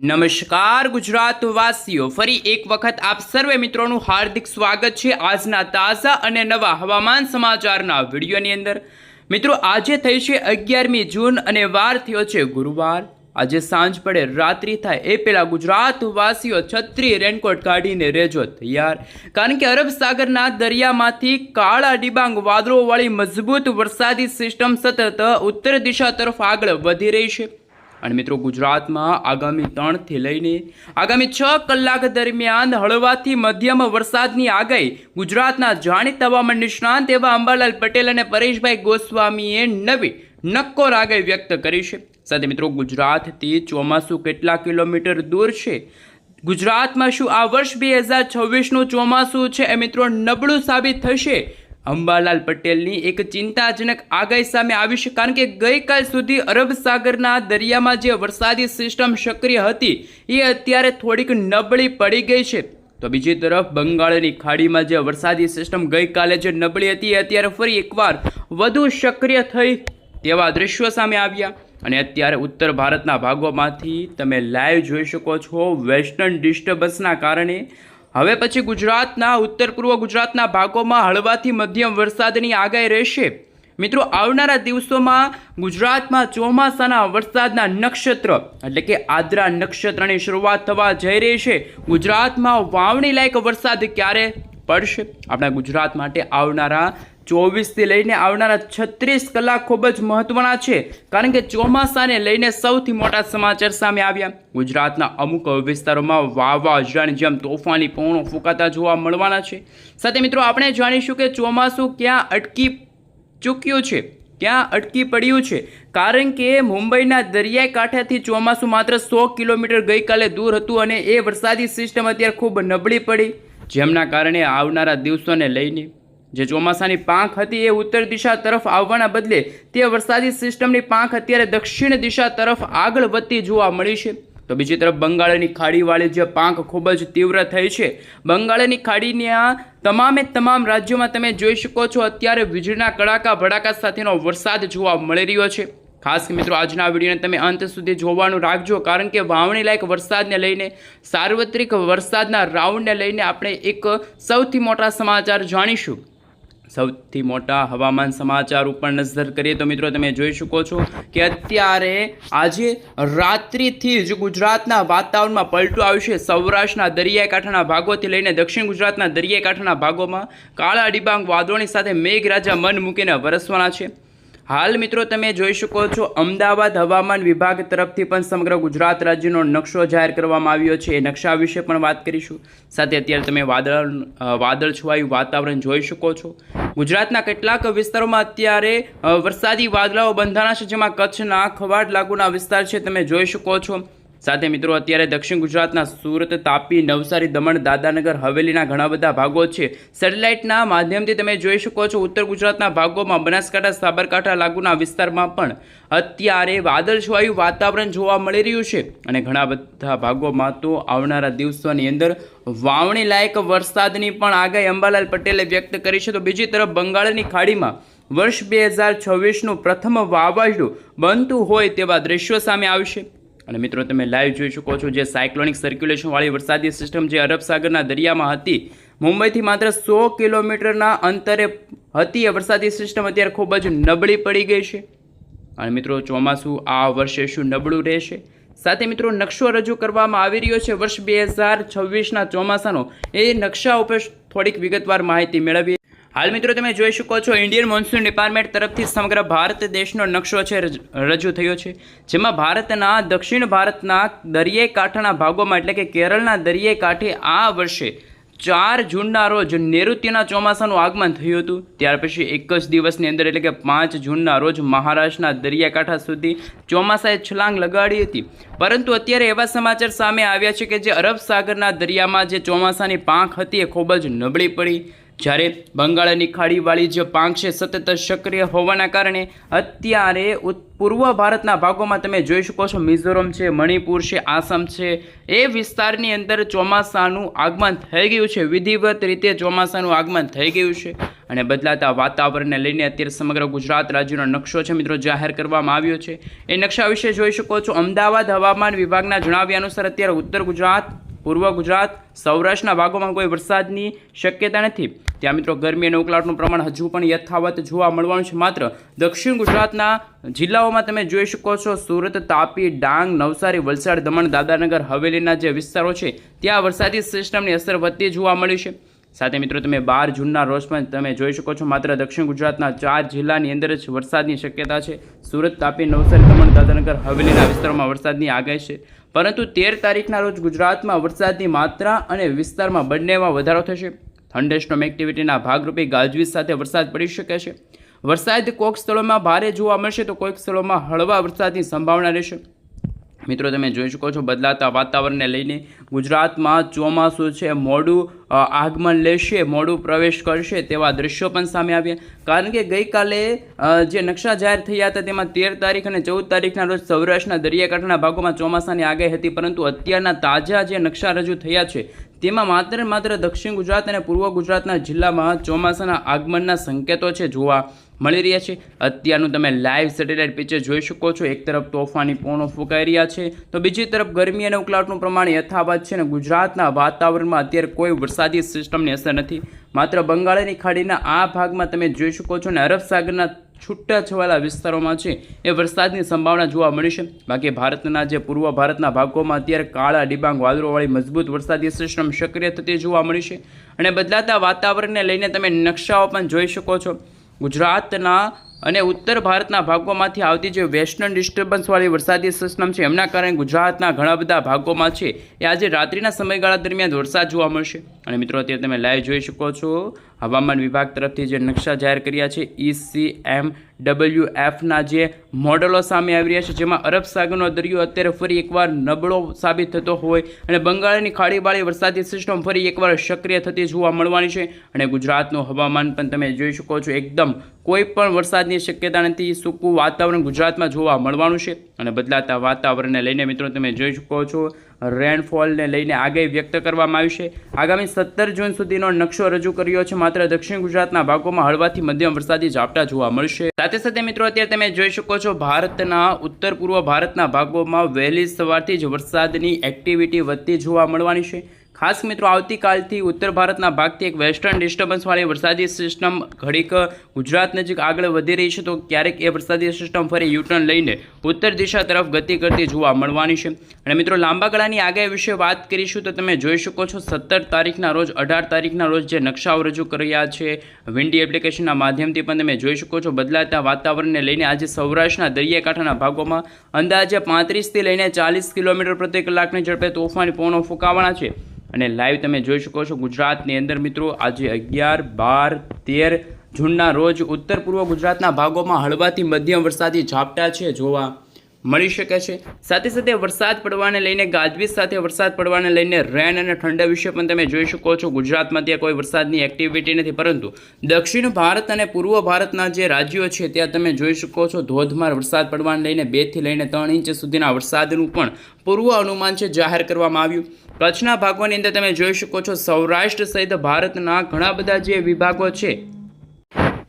નમસ્કાર ગુજરાતવાસીઓ, ફરી એક વખત આપ સર્વે મિત્રોનું હાર્દિક સ્વાગત છે આજના તાજા અને નવા હવામાન સમાચારના વિડીયોની અંદર। મિત્રો, આજે થઈ છે 11મી જૂન અને વાર થયો છે ગુરુવાર। આજે સાંજ પડે રાત્રિ થાય એ પહેલાં ગુજરાતવાસીઓ છત્રી રેનકોટ કાઢીને રહેજો તૈયાર, કારણ કે અરબ સાગરના દરિયામાંથી કાળા ડિબાંગ વાદળોવાળી મજબૂત વરસાદી સિસ્ટમ સતત ઉત્તર દિશા તરફ આગળ વધી રહી છે। અને મિત્રો, ગુજરાતમાં આગામી 3 થી લઈને આગામી 6 કલાક દરમિયાન હળવાથી મધ્યમ વરસાદની આગાહી ગુજરાતના જાણીતા હવામાન નિષ્ણાંત એવા અંબાલાલ પટેલ અને પરેશભાઈ ગોસ્વામીએ નવી નક્કોર આગાહી વ્યક્ત કરી છે। સાથે મિત્રો, ગુજરાતથી ચોમાસું કેટલા કિલોમીટર દૂર છે, ગુજરાતમાં શું આ વર્ષ 2026નું ચોમાસું છે એ મિત્રો નબળું સાબિત થશે? અંબાલાલ પટેલની એક ચિંતાજનક આગાહી સામે આવી છે, કારણ કે ગઈકાલ સુધી અરબ સાગરના દરિયામાં જે વરસાદી સિસ્ટમ સક્રિય હતી એ અત્યારે થોડીક નબળી પડી ગઈ છે। તો બીજી તરફ બંગાળની ખાડીમાં જે વરસાદી સિસ્ટમ ગઈકાલે જે નબળી હતી એ અત્યારે ફરી એકવાર વધુ સક્રિય થઈ તેવા દૃશ્યો સામે આવ્યા। અને અત્યારે ઉત્તર ભારતના ભાગોમાંથી તમે લાઈવ જોઈ શકો છો, વેસ્ટર્ન ડિસ્ટર્બન્સના કારણે હવે પછી ગુજરાતના ઉત્તર પૂર્વ ગુજરાતના ભાગોમાં હળવાથી મધ્યમ વરસાદની આગાહી રહેશે। મિત્રો, આવનારા દિવસોમાં ગુજરાતમાં ચોમાસાના વરસાદના નક્ષત્ર એટલે કે આદ્રા નક્ષત્રની શરૂઆત થવા જઈ રહી છે। ગુજરાતમાં વાવણી લાયક વરસાદ ક્યારે પડશે? આપણા ગુજરાત માટે આવનારા 24 થી લઈને આવનારા 36 કલાક ખૂબ જ મહત્વના છે, કારણ કે ચોમાસાને લઈને સૌથી મોટા સમાચાર સામે આવ્યા। ગુજરાતના અમુક વિસ્તારોમાં વાવાઝોડાની જેમ તોફાની પવનો ફૂંકાતા જોવા મળવાના છે। સાથે મિત્રો, આપણે જાણીશું કે ચોમાસું ક્યાં અટકી ચૂક્યું છે, ક્યાં અટકી પડ્યું છે, કારણ કે મુંબઈના દરિયાઈ કાંઠેથી ચોમાસું માત્ર 100 કિલોમીટર ગઈકાલે દૂર હતું અને એ વરસાદી સિસ્ટમ અત્યારે ખૂબ નબળી પડી, જેમના કારણે આવનારા દિવસોને લઈને જે ચોમાસાની પાંખ હતી એ ઉત્તર દિશા તરફ આવવાના બદલે તે વરસાદી સિસ્ટમની પાંખ અત્યારે દક્ષિણ દિશા તરફ આગળ વધતી જોવા મળી છે। તો બીજી તરફ બંગાળની ખાડીવાળી જે પાંખ ખૂબ જ તીવ્ર થઈ છે, બંગાળની ખાડીના તમામ રાજ્યોમાં તમે જોઈ શકો છો અત્યારે વીજળીના કડાકા ભડાકા સાથેનો વરસાદ જોવા મળી રહ્યો છે। ખાસ મિત્રો, આજના વિડીયોને તમે અંત સુધી જોવાનું રાખજો, કારણ કે વાવણી લાયક વરસાદને લઈને, સાર્વત્રિક વરસાદના રાઉન્ડને લઈને આપણે એક સૌથી મોટા સમાચાર જાણીશું। સૌથી મોટા હવામાન સમાચાર ઉપર નજર કરીએ તો મિત્રો, તમે જોઈ શકો છો કે અત્યારે આજે રાત્રિથી જ ગુજરાતના વાતાવરણમાં પલટો આવ્યો છે। સૌરાષ્ટ્રના દરિયાઈ કાંઠાના ભાગોથી લઈને દક્ષિણ ગુજરાતના દરિયાઈ કાંઠાના ભાગોમાં કાળા ડિબાંગ વાદળોની સાથે મેઘરાજા મન મૂકીને વરસવાના છે। હાલ મિત્રો, તમે જોઈ શકો છો અમદાવાદ હવામાન વિભાગ તરફથી પણ સમગ્ર ગુજરાત રાજ્યનો નકશો જાહેર કરવામાં આવ્યો છે, એ નકશા વિશે પણ વાત કરીશું। સાથે અત્યારે તમે વાદળ છવાયું વાતાવરણ જોઈ શકો છો। ગુજરાતના કેટલાક વિસ્તારોમાં અત્યારે વરસાદી વાદળાઓ બંધાણા છે, જેમાં કચ્છના ખવાડ લાગુના વિસ્તાર છે તમે જોઈ શકો છો। સાથે મિત્રો, અત્યારે દક્ષિણ ગુજરાતના સુરત, તાપી, નવસારી, દમણ, દાદરાનગર હવેલીના ઘણા બધા ભાગો છે સેટેલાઇટના માધ્યમથી તમે જોઈ શકો છો। ઉત્તર ગુજરાતના ભાગોમાં બનાસકાંઠા, સાબરકાંઠા લાગુના વિસ્તારમાં પણ અત્યારે વાદળછાયું વાતાવરણ જોવા મળી રહ્યું છે, અને ઘણા બધા ભાગોમાં તો આવનારા દિવસોની અંદર વાવણી લાયક વરસાદની પણ આગાહી અંબાલાલ પટેલે વ્યક્ત કરી છે। તો બીજી તરફ બંગાળની ખાડીમાં વર્ષ 2026નું પ્રથમ વાવાઝોડું બનતું હોય તેવા દ્રશ્યો સામે આવશે। અને મિત્રો, તમે લાઈવ જોઈ શકો છો જે સાયક્લોનિક સર્ક્યુલેશનવાળી વરસાદી સિસ્ટમ જે અરબ સાગરના દરિયામાં હતી, મુંબઈથી માત્ર 100 કિલોમીટરના અંતરે હતી એ વરસાદી સિસ્ટમ અત્યારે ખૂબ જ નબળી પડી ગઈ છે। અને મિત્રો, ચોમાસું આ વર્ષે શું નબળું રહેશે? સાથે મિત્રો, નકશો રજૂ કરવામાં આવી રહ્યો છે વર્ષ 2026ના ચોમાસાનો, એ નકશા ઉપર થોડીક વિગતવાર માહિતી મેળવીએ। હાલ મિત્રો, તમે જોઈ શકો છો ઇન્ડિયન મોન્સૂન ડિપાર્ટમેન્ટ તરફથી સમગ્ર ભારત દેશનો નકશો છે રજૂ થયો છે, જેમાં ભારતના દક્ષિણ ભારતના દરિયાઈ કાંઠાના ભાગોમાં એટલે કે કેરળના દરિયાઈ કાંઠે આ વર્ષે 4 જૂનના રોજ નૈઋત્યના ચોમાસાનું આગમન થયું હતું। ત્યાર પછી એક જ દિવસની અંદર એટલે કે 5 જૂનના રોજ મહારાષ્ટ્રના દરિયાકાંઠા સુધી ચોમાસાએ છલાંગ લગાડી હતી, પરંતુ અત્યારે એવા સમાચાર સામે આવ્યા છે કે જે અરબ સાગરના દરિયામાં જે ચોમાસાની પાંખ હતી એ ખૂબ જ નબળી પડી, જ્યારે બંગાળની ખાડીવાળી જે પાંખ છે સતત સક્રિય હોવાના કારણે અત્યારે પૂર્વ ભારતના ભાગોમાં તમે જોઈ શકો છો મિઝોરમ છે, મણિપુર છે, આસામ છે, એ વિસ્તારની અંદર ચોમાસાનું આગમન થઈ ગયું છે. વિધિવત રીતે ચોમાસાનું આગમન થઈ ગયું છે અને બદલાતા વાતાવરણને લઈને અત્યારે સમગ્ર ગુજરાત રાજ્યનો નકશો છે મિત્રો જાહેર કરવામાં આવ્યો છે. એ નકશા વિશે જોઈ શકો છો. અમદાવાદ હવામાન વિભાગના જણાવ્યા અનુસાર અત્યારે ઉત્તર ગુજરાત, પૂર્વ ગુજરાત, સૌરાષ્ટ્રના ભાગોમાં કોઈ વરસાદની શક્યતા નથી. ત્યાં મિત્રો ગરમી અને ઉકળાટનું પ્રમાણ હજુ પણ યથાવત જોવા મળવાનું છે. માત્ર દક્ષિણ ગુજરાતના જિલ્લાઓમાં તમે જોઈ શકો છો સુરત, તાપી, ડાંગ, નવસારી, વલસાડ, દમણ, દાદરાનગર હવેલીના જે વિસ્તારો છે ત્યાં વરસાદી સિસ્ટમની અસર વધતી જોવા મળી છે. સાથે મિત્રો તમે 12 જૂનના રોજ પણ તમે જોઈ શકો છો માત્ર દક્ષિણ ગુજરાતના 4 જિલ્લાની અંદર જ વરસાદની શક્યતા છે. સુરત, તાપી, નવસારી, દમણ, દાદરાનગર હવેલીના વિસ્તારોમાં વરસાદની આગાહી છે. પરંતુ 13 તારીખના રોજ ગુજરાતમાં વરસાદની માત્રા અને વિસ્તારમાં બંનેમાં વધારો થશે. થંડરસ્ટોર્મ એક્ટિવિટીના ભાગરૂપે ગાજવીજ સાથે વરસાદ પડી શકે છે. વરસાદ કોઈક સ્થળોમાં ભારે જોવા મળશે તો કોઈક સ્થળોમાં હળવા વરસાદની સંભાવના રહેશે. મિત્રો તમે જોઈ શકો છો બદલાતા વાતાવરણને લઈને ગુજરાતમાં ચોમાસું છે મોડું આગમન લેશે, મોડું પ્રવેશ કરશે તેવા દ્રશ્યો પણ સામે આવ્યા. કારણ કે ગઈકાલે જે નકશા જાહેર થયા હતા તેમાં 13 તારીખ અને 14 તારીખના રોજ સૌરાષ્ટ્રના દરિયાકાંઠાના ભાગોમાં ચોમાસાની આગાહી હતી. પરંતુ અત્યારના તાજા જે નકશા રજૂ થયા છે તેમાં માત્ર દક્ષિણ ગુજરાત અને પૂર્વ ગુજરાતના જિલ્લામાં ચોમાસાના આગમનના સંકેતો છે જોવા મળી રહ્યા છે. અત્યારનું તમે લાઈવ સેટેલાઇટ પિક્ચર જોઈ શકો છો. એક તરફ તોફાની પવનો ફૂંકાઈ રહ્યા છે તો બીજી તરફ ગરમી અને ઉકળાટનું પ્રમાણ યથાવત છે અને ગુજરાતના વાતાવરણમાં અત્યારે કોઈ વરસાદી સિસ્ટમની અસર નથી. માત્ર બંગાળની ખાડીના આ ભાગમાં તમે જોઈ શકો છો અને અરબ સાગરના છૂટાછવાયા વિસ્તારોમાં છે એ વરસાદની સંભાવના જોવા મળી છે. બાકી ભારતના જે પૂર્વ ભારતના ભાગોમાં અત્યારે કાળા ડિબાંગ વાદળોવાળી મજબૂત વરસાદી સિસ્ટમ સક્રિય થતી જોવા મળી છે. અને બદલાતા વાતાવરણને લઈને તમે નકશાઓ પણ જોઈ શકો છો. ગુજરાતના અને ઉત્તર ભારતના ભાગોમાંથી આવતી જે વેસ્ટર્ન ડિસ્ટર્બન્સવાળી વરસાદી સિસ્ટમ છે એમના કારણે ગુજરાતના ઘણા બધા ભાગોમાં છે એ આજે રાત્રિના સમયગાળા દરમિયાન વરસાદ જોવા મળશે. અને મિત્રો અત્યારે તમે લાઈવ જોઈ શકો છો હવામાન વિભાગ તરફથી જે નકશા જાહેર કર્યા છે ECMWFના જે મોડલો સામે આવી રહ્યા છે જેમાં અરબ સાગરનો દરિયો અત્યારે ફરી એકવાર નબળો સાબિત થતો હોય અને બંગાળની ખાડીવાળી વરસાદી સિસ્ટમ ફરી એકવાર સક્રિય થતી જોવા મળવાની છે. અને ગુજરાતનું હવામાન પણ તમે જોઈ શકો છો એકદમ કોઈ પણ વરસાદની શક્યતા નથી. સૂકું વાતાવરણ ગુજરાતમાં જોવા મળવાનું છે. અને બદલાતા વાતાવરણને લઈને મિત્રો તમે જોઈ શકો છો રેનફોલને લઈને આગાહી વ્યક્ત કરવામાં આવી છે. આગામી 17 જૂન સુધીનો નકશો રજૂ કર્યો છે. માત્ર દક્ષિણ ગુજરાતના ભાગોમાં હળવાથી મધ્યમ વરસાદી ઝાપટા જોવા મળશે. સાથે સાથે મિત્રો અત્યારે તમે જોઈ શકો છો ભારતના ઉત્તર પૂર્વ ભારતના ભાગોમાં વહેલી સવારથી જ વરસાદની એક્ટિવિટી વધતી જોવા મળવાની છે. ખાસ મિત્રો આવતીકાલથી ઉત્તર ભારતના ભાગથી એક વેસ્ટર્ન ડિસ્ટર્બન્સવાળી વરસાદી સિસ્ટમ ઘડીક ગુજરાત નજીક આગળ વધી રહી છે તો ક્યારેક એ વરસાદી સિસ્ટમ ફરી યુટર્ન લઈને ઉત્તર દિશા તરફ ગતિ કરતી જોવા મળવાની છે. અને મિત્રો લાંબા ગાળાની આગાહી વિશે વાત કરીશું તો તમે જોઈ શકો છો 17 તારીખના રોજ 18 તારીખના રોજ જે નકશાઓ રજૂ કર્યા છે વિન્ડી એપ્લિકેશનના માધ્યમથી પણ તમે જોઈ શકો છો બદલાતા વાતાવરણને લઈને આજે સૌરાષ્ટ્રના દરિયાકાંઠાના ભાગોમાં અંદાજે 35 થી લઈને 40 કિલોમીટર પ્રતિ કલાકની ઝડપે તોફાની પવનો ફૂંકાવાના છે. અને લાઈવ તમે જોઈ શકો છો ગુજરાતની અંદર મિત્રો આજે 11, 12, 13 જૂનના રોજ ઉત્તર પૂર્વ ગુજરાતના ભાગોમાં હળવાથી મધ્યમ વરસાદી ઝાપટા છે જોવા મળી શકે છે. સાથે સાથે વરસાદ પડવાને લઈને ગાજવીજ સાથે વરસાદ પડવાને લઈને રેન અને ઠંડા વિશે પણ તમે જોઈ શકો છો. ગુજરાતમાં ત્યાં કોઈ વરસાદની એક્ટિવિટી નથી પરંતુ દક્ષિણ ભારત અને પૂર્વ ભારતના જે રાજ્યો છે ત્યાં તમે જોઈ શકો છો ધોધમાર વરસાદ પડવાને લઈને 2 થી લઈને 3 ઇંચ સુધીના વરસાદનું પણ પૂર્વ અનુમાન છે જાહેર કરવામાં આવ્યું. કચ્છના ભાગોની અંદર તમે જોઈ શકો છો સૌરાષ્ટ્ર સહિત ભારતના ઘણા બધા જે વિભાગો છે.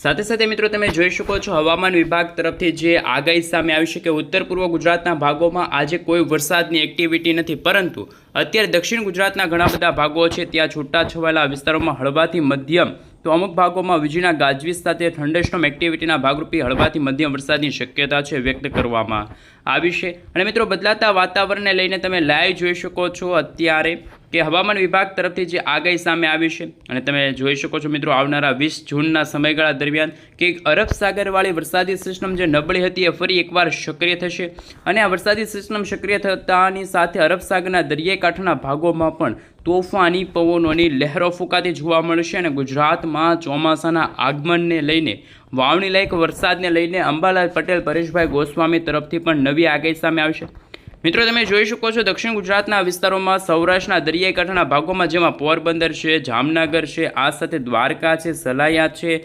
સાથે સાથે મિત્રો તમે જોઈ શકો છો હવામાન વિભાગ તરફથી જે આગાહી સામે આવી છે કે ઉત્તર પૂર્વ ગુજરાતના ભાગોમાં આજે કોઈ વરસાદની એક્ટિવિટી નથી પરંતુ અત્યારે દક્ષિણ ગુજરાતના ઘણા બધા ભાગો છે ત્યાં છૂટાછવાયેલા વિસ્તારોમાં હળવાથી મધ્યમ તો અમુક ભાગોમાં વીજળીના ગાજવીજ સાથે થંડરસ્ટોર્મ એક્ટિવિટીના ભાગરૂપે હળવાથી મધ્યમ વરસાદની શક્યતા છે વ્યક્ત કરવામાં આવી છે. અને મિત્રો બદલાતા વાતાવરણને લઈને તમે લાઈવ જોઈ શકો છો અત્યારે કે હવામાન વિભાગ તરફથી જે આગાહી સામે આવી છે. અને તમે જોઈ શકો છો મિત્રો આવનારા 20 જૂનના સમયગાળા દરમિયાન કે અરબ સાગરવાળી વરસાદી સિસ્ટમ જે નબળી હતી એ ફરી એકવાર સક્રિય થશે. અને આ વરસાદી સિસ્ટમ સક્રિય થતાની સાથે અરબ સાગરના દરિયાકાંઠાના ભાગોમાં પણ તોફાની પવનોની લહેરો ફૂંકાતી જોવા મળશે. અને ગુજરાતમાં ચોમાસાના આગમનને લઈને વાવણી લાયક વરસાદને લઈને અંબાલાલ પટેલ, પરેશભાઈ ગોસ્વામી તરફથી પણ નવી આગાહી સામે આવશે. મિત્રો તમે જોઈ શકો છો દક્ષિણ ગુજરાતના વિસ્તારોમાં સૌરાષ્ટ્રના દરિયાઈ કાંઠાના ભાગોમાં જેમાં પોરબંદર છે, જામનગર છે, આ સાથે દ્વારકા છે, સલાયા છે,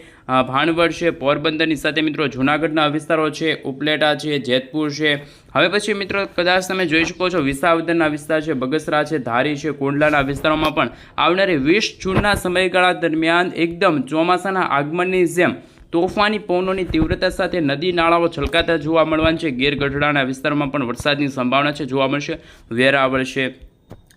ભાણવડ છે, પોરબંદરની સાથે મિત્રો જૂનાગઢના વિસ્તારો છે, ઉપલેટા છે, જેતપુર છે. હવે પછી મિત્રો કદાચ તમે જોઈ શકો છો વિસાવદરના વિસ્તાર છે, બગસરા છે, ધારી છે, કોંડલાના વિસ્તારોમાં પણ આવનારી 20 જૂનના સમયગાળા દરમિયાન એકદમ ચોમાસાના આગમનની જેમ તોફાની પવનોની તીવ્રતા સાથે નદી નાળાઓ છલકાતા જોવા મળવાના છે. ગીર-ગઢડાના વિસ્તારમાં પણ વરસાદની સંભાવના છે જોવા મળશે. વેરાવળ છે,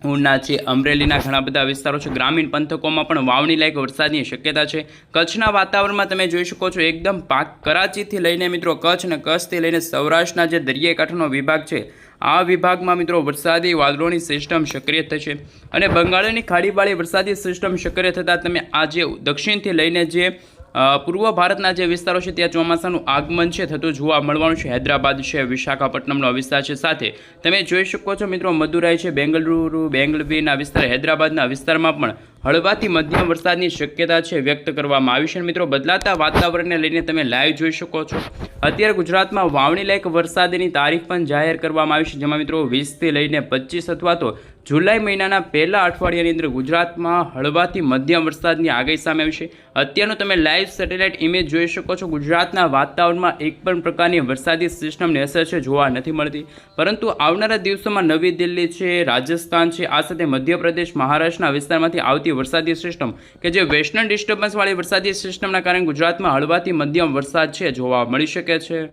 ઉના છે, અમરેલીના ઘણા બધા વિસ્તારો છે, ગ્રામીણ પંથકોમાં પણ વાવણી લાયક વરસાદની શક્યતા છે. કચ્છના વાતાવરણમાં તમે જોઈ શકો છો એકદમ પાક કરાચીથી લઈને મિત્રો કચ્છ અને કચ્છથી લઈને સૌરાષ્ટ્રના જે દરિયાઈ કાંઠાનો વિભાગ છે આ વિભાગમાં મિત્રો વરસાદી વાદળોની સિસ્ટમ સક્રિય થશે અને બંગાળની ખાડીવાળી વરસાદી સિસ્ટમ સક્રિય થતાં તમે આજે દક્ષિણથી લઈને જે પૂર્વ ભારતના જે વિસ્તારો છે ત્યાં ચોમાસાનું આગમન છે થતું જોવા મળવાનું છે. હૈદરાબાદ છે, વિશાખાપટ્ટનમનો વિસ્તાર છે, સાથે તમે જોઈ શકો છો મિત્રો મદુરાઈ છે, બેંગલુરુ, બેંગલવીરના વિસ્તાર, હૈદરાબાદના વિસ્તારમાં પણ હળવાથી મધ્યમ વરસાદની શક્યતા છે વ્યક્ત કરવામાં આવી છે. મિત્રો બદલાતા વાતાવરણને લઈને તમે લાઈવ જોઈ શકો છો. અત્યારે ગુજરાતમાં વાવણી લાયક વરસાદની તારીખ પણ જાહેર કરવામાં આવી છે, જેમાં મિત્રો 20થી લઈને 25 અથવા તો જુલાઈ મહિનાના પહેલા અઠવાડિયાની અંદર ગુજરાતમાં હળવાથી મધ્યમ વરસાદની આગાહી સામે આવી છે. અત્યારનો તમે લાઈવ સેટેલાઇટ ઇમેજ જોઈ શકો છો. ગુજરાતના વાતાવરણમાં એક પણ પ્રકારની વરસાદી સિસ્ટમની અસર છે જોવા નથી મળતી, પરંતુ આવનારા દિવસોમાં નવી દિલ્હી છે, રાજસ્થાન છે, આ સાથે મધ્યપ્રદેશ, મહારાષ્ટ્રના વિસ્તારમાંથી આવતી વરસાદી સિસ્ટમ કે જે વેસ્ટર્ન ડિસ્ટર્બન્સવાળી વરસાદી સિસ્ટમના કારણે ગુજરાતમાં હળવાથી મધ્યમ વરસાદ છે જોવા મળી શકે છે.